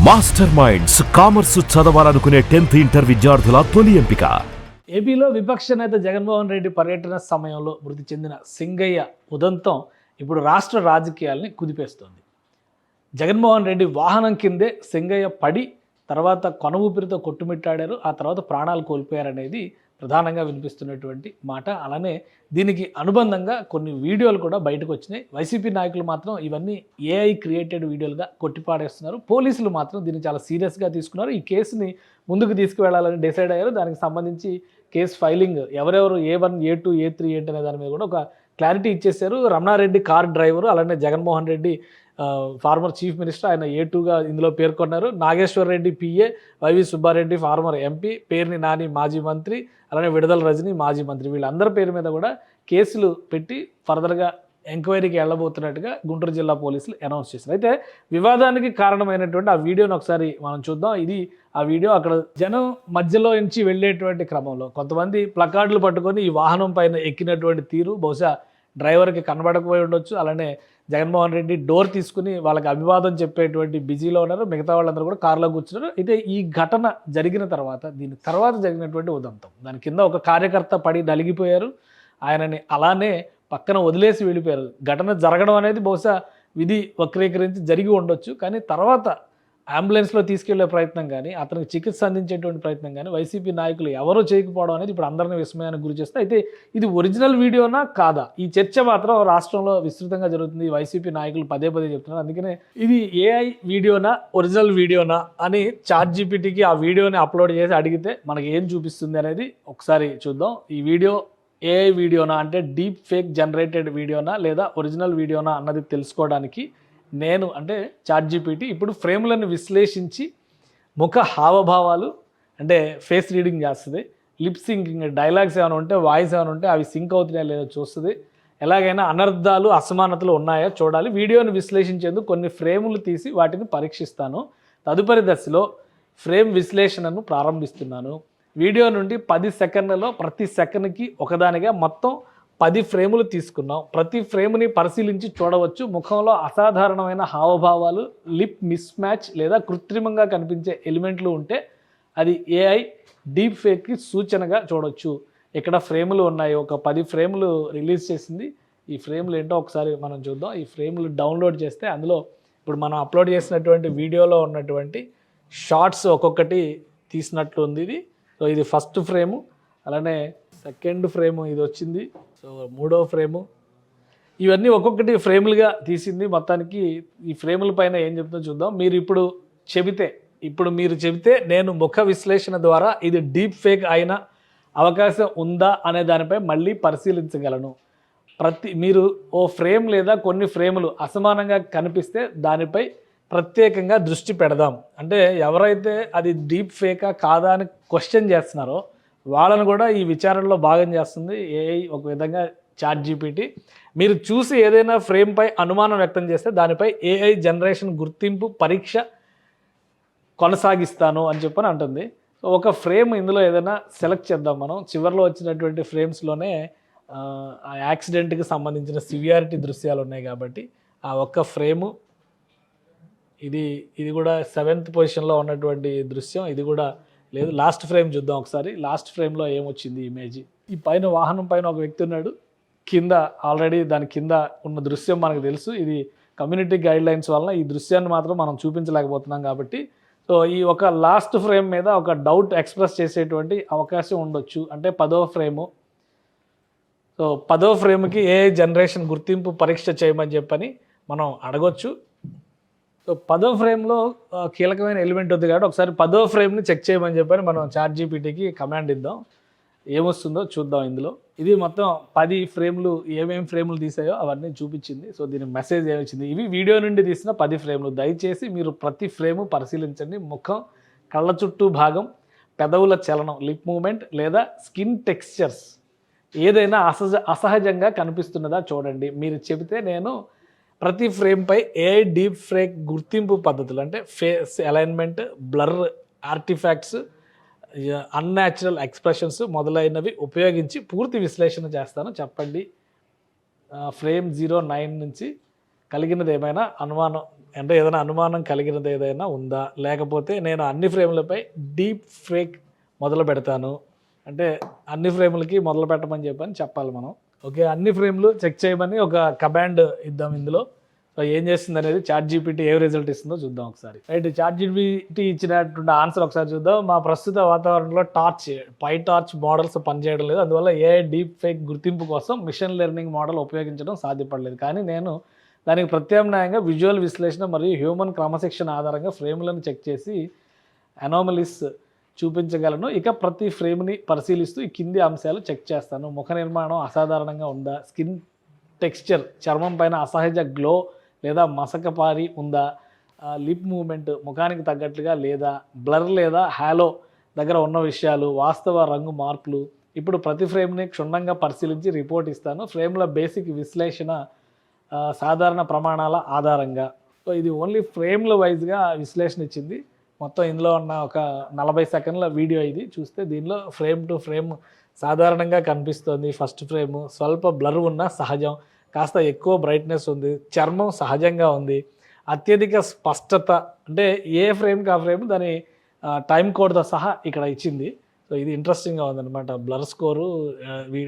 Master minds commerce చదవాలనుకునే 10th inter విద్యార్థుల తొలి ఎంపిక. ఏపీలో విపక్ష నేత జగన్మోహన్ రెడ్డి పర్యటన సమయంలో మృతి చెందిన సింగయ్య ఉదంతం ఇప్పుడు రాష్ట్ర రాజకీయాల్ని కుదిపేస్తోంది. జగన్మోహన్ రెడ్డి వాహనం కిందే సింగయ్య పడి తర్వాత కొన ఊపిరితో కొట్టుమిట్టాడారు, ఆ తర్వాత ప్రాణాలు కోల్పోయారనేది ప్రధానంగా వినిపిస్తున్నటువంటి మాట. అలానే దీనికి అనుబంధంగా కొన్ని వీడియోలు కూడా బయటకు వచ్చినాయి. వైసీపీ నాయకులు మాత్రం ఇవన్నీ ఏఐ క్రియేటెడ్ వీడియోలుగా కొట్టిపాడేస్తున్నారు. పోలీసులు మాత్రం దీన్ని చాలా సీరియస్గా తీసుకున్నారు. ఈ కేసుని ముందుకు తీసుకువెళ్లాలని డిసైడ్ అయ్యారు. దానికి సంబంధించి కేసు ఫైలింగ్ ఎవరెవరు A1, A2, A3 ఏంటి అనే దాని మీద కూడా ఒక క్లారిటీ ఇచ్చేశారు. రమణారెడ్డి కార్ డ్రైవరు, అలానే Jaganmohan Reddy former chief minister, ఆయన A2గా ఇందులో పేర్కొన్నారు. Nageswar Reddy PA, YV Subba Reddy former MP, Perni Nani మాజీ మంత్రి, అలానే విడుదల రజని మాజీ మంత్రి, వీళ్ళందరి పేరు మీద కూడా కేసులు పెట్టి ఫర్దర్గా ఎంక్వైరీకి వెళ్ళబోతున్నట్టుగా గుంటూరు జిల్లా పోలీసులు అనౌన్స్ చేశారు. అయితే వివాదానికి కారణమైనటువంటి ఆ వీడియోని ఒకసారి మనం చూద్దాం. ఇది ఆ వీడియో. అక్కడ జనం మధ్యలో నుంచి వెళ్ళేటువంటి క్రమంలో కొంతమంది ప్లకార్డులు పట్టుకొని ఈ వాహనం పైన ఎక్కినటువంటి తీరు బహుశా డ్రైవర్కి కనబడకపోయి ఉండొచ్చు. అలానే జగన్మోహన్ రెడ్డి డోర్ తీసుకుని వాళ్ళకి అభివాదం చెప్పేటువంటి బిజీలో ఉన్నారు. మిగతా వాళ్ళందరూ కూడా కారులో కూర్చున్నారు. అయితే ఈ ఘటన జరిగిన తర్వాత దీని తర్వాత జరిగినటువంటి ఉదంతం, దాని కింద ఒక కార్యకర్త పడి నలిగిపోయారు. ఆయనని అలానే పక్కన వదిలేసి వెళ్ళిపోయారు. ఘటన జరగడం అనేది బహుశా విధి వక్రీకరించి జరిగి ఉండొచ్చు. కానీ తర్వాత అంబులెన్స్లో తీసుకెళ్లే ప్రయత్నం కానీ, అతనికి చికిత్స అందించేటువంటి ప్రయత్నం కానీ వైసీపీ నాయకులు ఎవరో చేయకపోవడం అనేది ఇప్పుడు అందరినీ విస్మయానికి గురి చేస్తుంది. అయితే ఇది ఒరిజినల్ వీడియోనా కాదా, ఈ చర్చ మాత్రం రాష్ట్రంలో విస్తృతంగా జరుగుతుంది. వైసీపీ నాయకులు పదే పదే చెప్తున్నారు. అందుకనే ఇది ఏఐ వీడియోనా ఒరిజినల్ వీడియోనా అని ChatGPTకి ఆ వీడియోని అప్లోడ్ చేసి అడిగితే మనకి ఏం చూపిస్తుంది అనేది ఒకసారి చూద్దాం. ఈ వీడియో ఏఐ వీడియోనా, అంటే డీప్ ఫేక్ జనరేటెడ్ వీడియోనా లేదా ఒరిజినల్ వీడియోనా అన్నది తెలుసుకోవడానికి నేను అంటే ChatGPT ఇప్పుడు ఫ్రేములను విశ్లేషించి ముఖ హావభావాలు అంటే ఫేస్ రీడింగ్ చేస్తుంది. లిప్ సింకింగ్, డైలాగ్స్ ఏమైనా ఉంటే, వాయిస్ ఏమైనా ఉంటే అవి సింక్ అవుతున్నాయా లేదో చూస్తుంది. ఎలాగైనా అనర్థాలు అసమానతలు ఉన్నాయా చూడాలి. వీడియోని విశ్లేషించేందుకు కొన్ని ఫ్రేములు తీసి వాటిని పరీక్షిస్తాను. తదుపరి దశలో ఫ్రేమ్ విశ్లేషణను ప్రారంభిస్తున్నాను. వీడియో నుండి 10 సెకండ్లలో ప్రతి సెకండ్కి ఒకదానిగా మొత్తం 10 ఫ్రేములు తీసుకున్నాం. ప్రతి ఫ్రేమ్ని పరిశీలించి చూడవచ్చు. ముఖంలో అసాధారణమైన హావభావాలు, లిప్ మిస్ మ్యాచ్ లేదా కృత్రిమంగా కనిపించే ఎలిమెంట్లు ఉంటే అది ఏఐ డీప్ ఫేక్కి సూచనగా చూడవచ్చు. ఇక్కడ ఫ్రేములు ఉన్నాయి, ఒక 10 ఫ్రేములు రిలీజ్ చేసింది. ఈ ఫ్రేములు ఏంటో ఒకసారి మనం చూద్దాం. ఈ ఫ్రేములు డౌన్లోడ్ చేస్తే అందులో ఇప్పుడు మనం అప్లోడ్ చేసినటువంటి వీడియోలో ఉన్నటువంటి షార్ట్స్ ఒక్కొక్కటి తీసినట్లు ఉంది. ఇది సో ఇది ఫస్ట్ ఫ్రేము, అలానే సెకండ్ ఫ్రేము ఇది వచ్చింది, సో మూడో ఫ్రేము, ఇవన్నీ ఒక్కొక్కటి ఫ్రేములుగా తీసింది. మొత్తానికి ఈ ఫ్రేముల పైన ఏం చెప్తుందో చూద్దాం. మీరు చెబితే నేను ముఖ విశ్లేషణ ద్వారా ఇది డీప్ ఫేక్ అయిన అవకాశం ఉందా అనే దానిపై మళ్ళీ పరిశీలించగలను. మీరు ఓ ఫ్రేమ్ లేదా కొన్ని ఫ్రేములు అసమానంగా కనిపిస్తే దానిపై ప్రత్యేకంగా దృష్టి పెడదాం. అంటే ఎవరైతే అది డీప్ ఫేకా కాదా అని క్వశ్చన్ చేస్తున్నారో వాళ్ళను కూడా ఈ విచారణలో భాగం చేస్తుంది ఏఐ ఒక విధంగా ChatGPT. మీరు చూసి ఏదైనా ఫ్రేమ్పై అనుమానం వ్యక్తం చేస్తే దానిపై ఏఐ జనరేషన్ గుర్తింపు పరీక్ష కొనసాగిస్తాను అని చెప్పని అంటుంది. సో ఒక ఫ్రేమ్ ఇందులో ఏదైనా సెలెక్ట్ చేద్దాం మనం. చివరిలో వచ్చినటువంటి ఫ్రేమ్స్లోనే ఆ యాక్సిడెంట్కి సంబంధించిన సివియారిటీ దృశ్యాలు ఉన్నాయి కాబట్టి ఆ ఒక్క ఫ్రేము ఇది కూడా 7th పొజిషన్లో ఉన్నటువంటి దృశ్యం. ఇది కూడా లేదు. లాస్ట్ ఫ్రేమ్ చూద్దాం ఒకసారి. లాస్ట్ ఫ్రేమ్లో ఏమొచ్చింది ఇమేజ్. ఈ పైన వాహనం పైన ఒక వ్యక్తి ఉన్నాడు, కింద ఆల్రెడీ దాని కింద ఉన్న దృశ్యం మనకు తెలుసు. ఇది కమ్యూనిటీ గైడ్ లైన్స్ వలన ఈ దృశ్యాన్ని మాత్రం మనం చూపించలేకపోతున్నాం కాబట్టి సో ఈ ఒక లాస్ట్ ఫ్రేమ్ మీద ఒక డౌట్ ఎక్స్ప్రెస్ చేసేటువంటి అవకాశం ఉండొచ్చు. అంటే 10వ ఫ్రేము. సో 10వ ఫ్రేమ్కి ఏఐ జనరేషన్ గుర్తింపు పరీక్ష చేయమని చెప్పని మనం అడగొచ్చు. సో 10వ ఫ్రేమ్లో కీలకమైన ఎలిమెంట్ ఉంది కాబట్టి ఒకసారి 10వ ఫ్రేమ్ని చెక్ చేయమని చెప్పని మనం ChatGPTకి కమాండ్ ఇద్దాం. ఏమొస్తుందో చూద్దాం. ఇందులో ఇది మొత్తం 10 ఫ్రేములు ఏమేమి ఫ్రేములు తీసాయో అవన్నీ చూపించింది. సో దీని మెసేజ్ ఏమొచ్చింది, ఇవి వీడియో నుండి తీసిన 10 ఫ్రేములు. దయచేసి మీరు ప్రతి ఫ్రేము పరిశీలించండి. ముఖం, కళ్ళ చుట్టూ భాగం, పెదవుల చలనం, లిప్ మూమెంట్ లేదా స్కిన్ టెక్స్చర్స్ ఏదైనా అసహజంగా కనిపిస్తున్నదా చూడండి. మీరు చెబితే నేను ప్రతి ఫ్రేమ్పై ఏఐ డీప్ ఫేక్ గుర్తింపు పద్ధతులు అంటే face alignment, blur, artefacts, unnatural expressions మొదలైనవి ఉపయోగించి పూర్తి విశ్లేషణ చేస్తాను. చెప్పండి. ఫ్రేమ్ 09 నుంచి కలిగినది ఏమైనా అనుమానం అంటే ఏదైనా అనుమానం కలిగినది ఏదైనా ఉందా, లేకపోతే నేను అన్ని ఫ్రేమ్లపై డీప్ ఫేక్ మొదలు పెడతాను అంటే అన్ని ఫ్రేములకి మొదలు పెట్టమని చెప్పాలి మనం. ఓకే, అన్ని ఫ్రేమ్లు చెక్ చేయమని ఒక కమాండ్ ఇద్దాం ఇందులో. సో ఏం చేస్తుంది అనేది ChatGPT ఏ రిజల్ట్ ఇస్తుందో చూద్దాం ఒకసారి. రైట్, ChatGPT ఇచ్చినటువంటి ఆన్సర్ ఒకసారి చూద్దాం. మా ప్రస్తుత వాతావరణంలో PyTorch మోడల్స్ పనిచేయడం లేదు, అందువల్ల ఏ డీప్ ఫేక్ గుర్తింపు కోసం మిషన్ లెర్నింగ్ మోడల్ ఉపయోగించడం సాధ్యపడలేదు. కానీ నేను దానికి ప్రత్యామ్నాయంగా విజువల్ విశ్లేషణ మరియు హ్యూమన్ క్రమశిక్షణ ఆధారంగా ఫ్రేమ్లను చెక్ చేసి అనామలీస్ చూపించగలను. ఇక ప్రతి ఫ్రేమ్ని పరిశీలిస్తూ ఈ కింది అంశాలు చెక్ చేస్తాను. ముఖ నిర్మాణం అసాధారణంగా ఉందా, స్కిన్ టెక్స్చర్ చర్మం పైన అసహజ గ్లో లేదా మసకపారి ఉందా, లిప్ మూమెంట్ ముఖానికి తగ్గట్లుగా లేదా, బ్లర్ లేదా హ్యాలో దగ్గర ఉన్న విషయాలు, వాస్తవ రంగు మార్పులు. ఇప్పుడు ప్రతి ఫ్రేమ్ని క్షుణ్ణంగా పరిశీలించి రిపోర్ట్ ఇస్తాను. ఫ్రేమ్ల బేసిక్ విశ్లేషణ సాధారణ ప్రమాణాల ఆధారంగా. సో ఇది ఓన్లీ ఫ్రేమ్ల వైజ్గా విశ్లేషణ ఇచ్చింది. మొత్తం ఇందులో ఉన్న ఒక 40 సెకండ్ల వీడియో ఇది చూస్తే దీనిలో ఫ్రేమ్ టు ఫ్రేమ్ సాధారణంగా కనిపిస్తుంది. ఫస్ట్ ఫ్రేమ్ స్వల్ప బ్లర్ ఉన్న సహజం, కాస్త ఎక్కువ బ్రైట్నెస్ ఉంది, చర్మం సహజంగా ఉంది, అత్యధిక స్పష్టత అంటే ఏ ఫ్రేమ్కి ఆ ఫ్రేమ్ దాని టైం కోడ్తో సహా ఇక్కడ ఇచ్చింది. సో ఇది ఇంట్రెస్టింగ్గా ఉందన్నమాట. బ్లర్ స్కోరు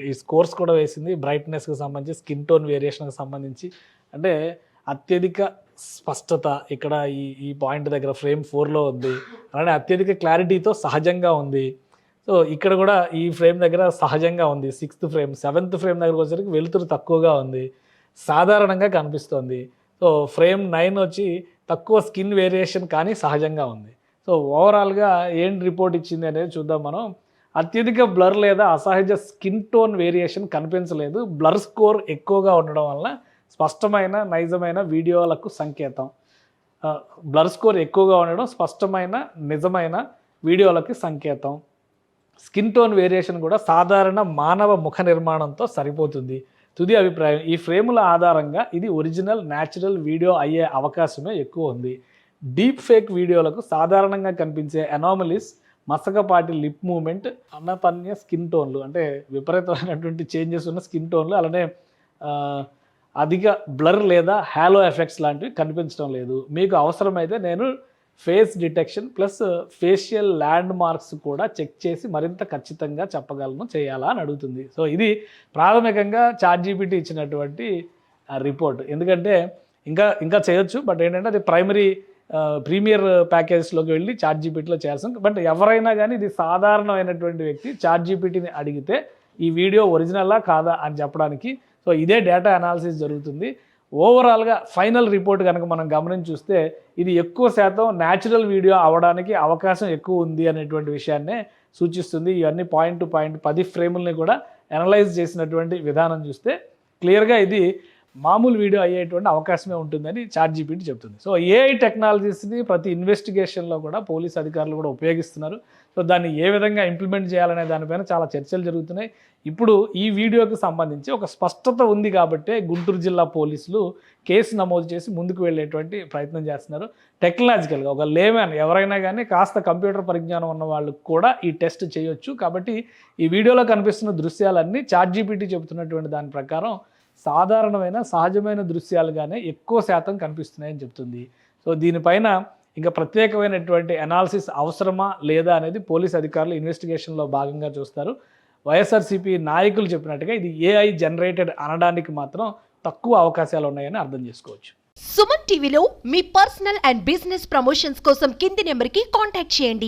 ఈ స్కోర్స్ కూడా వేసింది, బ్రైట్నెస్కి సంబంధించి, స్కిన్ టోన్ వేరియేషన్కి సంబంధించి. అంటే అత్యధిక స్పష్టత ఇక్కడ ఈ పాయింట్ దగ్గర ఫ్రేమ్ 4లో ఉంది, అలానే అత్యధిక క్లారిటీతో సహజంగా ఉంది. సో ఇక్కడ కూడా ఈ ఫ్రేమ్ దగ్గర సహజంగా ఉంది 6th ఫ్రేమ్. 7th ఫ్రేమ్ దగ్గరకు వచ్చేసరికి వెలుతురు తక్కువగా ఉంది, సాధారణంగా కనిపిస్తుంది. సో ఫ్రేమ్ 9 వచ్చి తక్కువ స్కిన్ వేరియేషన్ కానీ సహజంగా ఉంది. సో ఓవరాల్గా ఏం రిపోర్ట్ ఇచ్చింది అనేది చూద్దాం మనం. అత్యధిక బ్లర్ లేదా అసహజ స్కిన్ టోన్ వేరియేషన్ కనిపించలేదు. బ్లర్ స్కోర్ ఎక్కువగా ఉండడం వల్ల స్పష్టమైన నైజమైన వీడియోలకు సంకేతం. బ్లర్ స్కోర్ ఎక్కువగా ఉండడం స్పష్టమైన నిజమైన వీడియోలకి సంకేతం. స్కిన్ టోన్ వేరియేషన్ కూడా సాధారణ మానవ ముఖ నిర్మాణంతో సరిపోతుంది. తుది అభిప్రాయం, ఈ ఫ్రేముల ఆధారంగా ఇది ఒరిజినల్ న్యాచురల్ వీడియో అయ్యే అవకాశమే ఎక్కువ ఉంది. డీప్ ఫేక్ వీడియోలకు సాధారణంగా కనిపించే అనామలీస్, మసకపాటి లిప్ మూమెంట్, అన్నతన్య స్కిన్ టోన్లు అంటే విపరీతమైనటువంటి చేంజెస్ ఉన్న స్కిన్ టోన్లు, అలానే అధిక బ్లర్ లేదా హ్యాలో ఎఫెక్ట్స్ లాంటివి కనిపించడం లేదు. మీకు అవసరమైతే నేను face detection plus facial land marks కూడా చెక్ చేసి మరింత ఖచ్చితంగా చెప్పగలను, చేయాలా అని అడుగుతుంది. సో ఇది ప్రాథమికంగా ChatGPT ఇచ్చినటువంటి రిపోర్ట్. ఎందుకంటే ఇంకా చేయొచ్చు, బట్ ఏంటంటే అది ప్రీమియర్ ప్యాకేజెస్లోకి వెళ్ళి ChatGPTలో చేయాల్సింది. బట్ ఎవరైనా కానీ ఇది సాధారణమైనటువంటి వ్యక్తి ChatGPTని అడిగితే ఈ వీడియో ఒరిజినలా కాదా అని చెప్పడానికి సో ఇదే డేటా అనాలిసిస్ జరుగుతుంది. ఓవరాల్గా ఫైనల్ రిపోర్ట్ కనుక మనం గమనించి చూస్తే ఇది ఎక్కువ శాతం న్యాచురల్ వీడియో అవ్వడానికి అవకాశం ఎక్కువ ఉంది అనేటువంటి విషయాన్నే సూచిస్తుంది. ఇవన్నీ పాయింట్ టు పాయింట్ 10 ఫ్రేముల్ని కూడా అనలైజ్ చేసినటువంటి విధానం చూస్తే క్లియర్గా ఇది మామూలు వీడియో అయ్యేటువంటి అవకాశమే ఉంటుందని ChatGPT చెప్తుంది. సో AI టెక్నాలజీస్ని ప్రతి ఇన్వెస్టిగేషన్లో కూడా పోలీస్ అధికారులు కూడా ఉపయోగిస్తున్నారు. సో దాన్ని ఏ విధంగా ఇంప్లిమెంట్ చేయాలనే దానిపైన చాలా చర్చలు జరుగుతున్నాయి. ఇప్పుడు ఈ వీడియోకి సంబంధించి ఒక స్పష్టత ఉంది కాబట్టే గుంటూరు జిల్లా పోలీసులు కేసు నమోదు చేసి ముందుకు వెళ్ళేటువంటి ప్రయత్నం చేస్తున్నారు. టెక్నాలజికల్గా ఒక లేమ్యాన్ ఎవరైనా కానీ కాస్త కంప్యూటర్ పరిజ్ఞానం ఉన్న వాళ్ళు కూడా ఈ టెస్ట్ చేయొచ్చు. కాబట్టి ఈ వీడియోలో కనిపిస్తున్న దృశ్యాలన్నీ ChatGPT చెబుతున్నటువంటి దాని ప్రకారం సాధారణమైన సహజమైన దృశ్యాలుగానే ఎక్కువ శాతం కనిపిస్తున్నాయని చెప్తుంది. సో దీనిపైన ఇంకా ప్రత్యేకమైనటువంటి అనాలిసిస్ అవసరమా లేదా అనేది పోలీస్ అధికారులు ఇన్వెస్టిగేషన్లో భాగంగా చూస్తారు. వైఎస్ఆర్సీపీ నాయకులు చెప్పినట్టుగా ఇది AI జనరేటెడ్ అనడానికి మాత్రం తక్కువ అవకాశాలు ఉన్నాయని అర్థం చేసుకోవచ్చు. సుమన్ టీవీలో మీ పర్సనల్ అండ్ బిజినెస్ ప్రమోషన్స్ కోసం కింది నెంబర్కి కాంటాక్ట్ చేయండి.